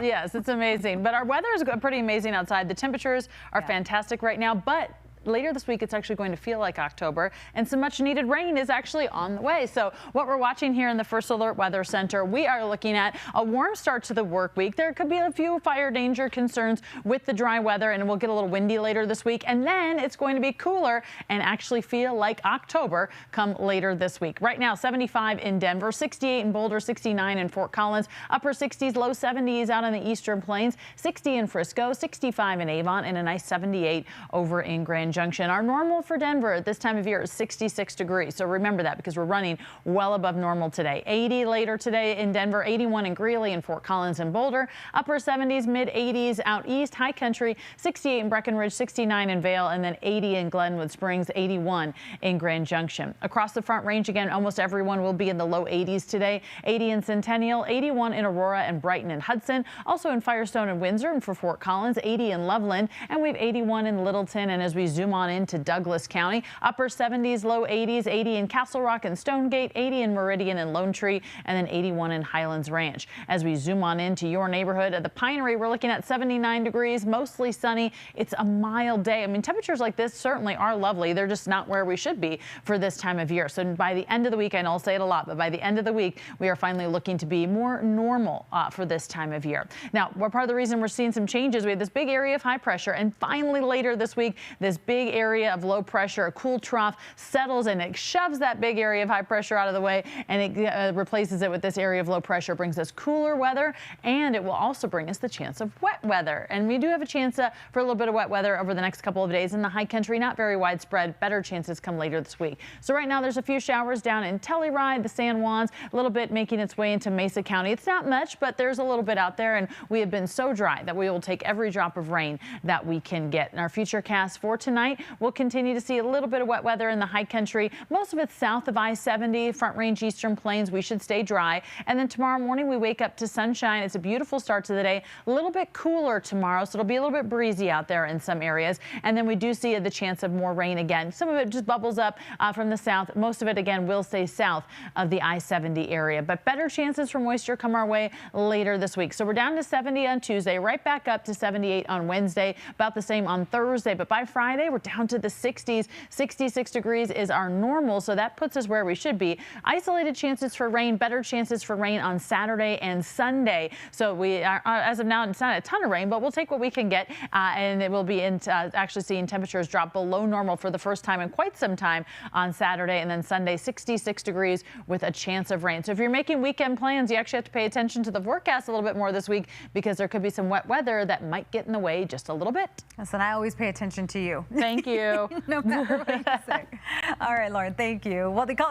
Yes, it's amazing. But our weather is pretty amazing outside. The temperatures are fantastic right now, but later this week, it's actually going to feel like October, and some much needed rain is actually on the way. So what we're watching here in the First Alert Weather Center, we are looking at a warm start to the work week. There could be a few fire danger concerns with the dry weather, and we'll get a little windy later this week. And then it's going to be cooler and actually feel like October come later this week. Right now, 75 in Denver, 68 in Boulder, 69 in Fort Collins, upper 60s, low 70s out on the Eastern Plains, 60 in Frisco, 65 in Avon, and a nice 78 over in Grand Junction. Our normal for Denver at this time of year is 66 degrees. So remember that because we're running well above normal today. 80 later today in Denver, 81 in Greeley and Fort Collins and Boulder, upper 70s, mid 80s out east, high country, 68 in Breckenridge, 69 in Vail, and then 80 in Glenwood Springs, 81 in Grand Junction. Across the Front Range again, almost everyone will be in the low 80s today. 80 in Centennial, 81 in Aurora and Brighton and Hudson, also in Firestone and Windsor, and for Fort Collins, 80 in Loveland, and we have 81 in Littleton. And as we zoom on into Douglas County, upper 70s, low 80s, 80 in Castle Rock and Stonegate, 80 in Meridian and Lone Tree, and then 81 in Highlands Ranch. As we zoom on into your neighborhood at the Pinery, we're looking at 79 degrees, mostly sunny. It's a mild day. I mean, temperatures like this certainly are lovely. They're just not where we should be for this time of year. So by the end of the week, I know I'll say it a lot, but by the end of the week, we are finally looking to be more normal for this time of year. Now, part of the reason we're seeing some changes, we have this big area of high pressure, and finally later this week, this big area of low pressure, a cool trough, settles and it shoves that big area of high pressure out of the way, and it replaces it with this area of low pressure. Brings us cooler weather, and it will also bring us the chance of wet weather. And we do have a chance for a little bit of wet weather over the next couple of days in the high country. Not very widespread. Better chances come later this week. So right now there's a few showers down in Telluride, the San Juans, a little bit making its way into Mesa County. It's not much, but there's a little bit out there, and we have been so dry that we will take every drop of rain that we can get. In our future cast for tonight, we'll continue to see a little bit of wet weather in the high country. Most of it's south of I-70, Front Range, Eastern Plains. We should stay dry. And then tomorrow morning we wake up to sunshine. It's a beautiful start to the day. A little bit cooler tomorrow, so it'll be a little bit breezy out there in some areas. And then we do see the chance of more rain again. Some of it just bubbles up from the south. Most of it again will stay south of the I-70 area. But better chances for moisture come our way later this week. So we're down to 70 on Tuesday, right back up to 78 on Wednesday, about the same on Thursday. But by Friday, we're down to the 60s. 66 degrees is our normal, so that puts us where we should be. Isolated chances for rain, better chances for rain on Saturday and Sunday. So we are, as of now, it's not a ton of rain, but we'll take what we can get, and it will be actually seeing temperatures drop below normal for the first time in quite some time on Saturday, and then Sunday 66 degrees with a chance of rain. So if you're making weekend plans, you actually have to pay attention to the forecast a little bit more this week, because there could be some wet weather that might get in the way just a little bit. Listen, I always pay attention to you. Thank you. No matter what you say. All right, Lauren, thank you. Well, the color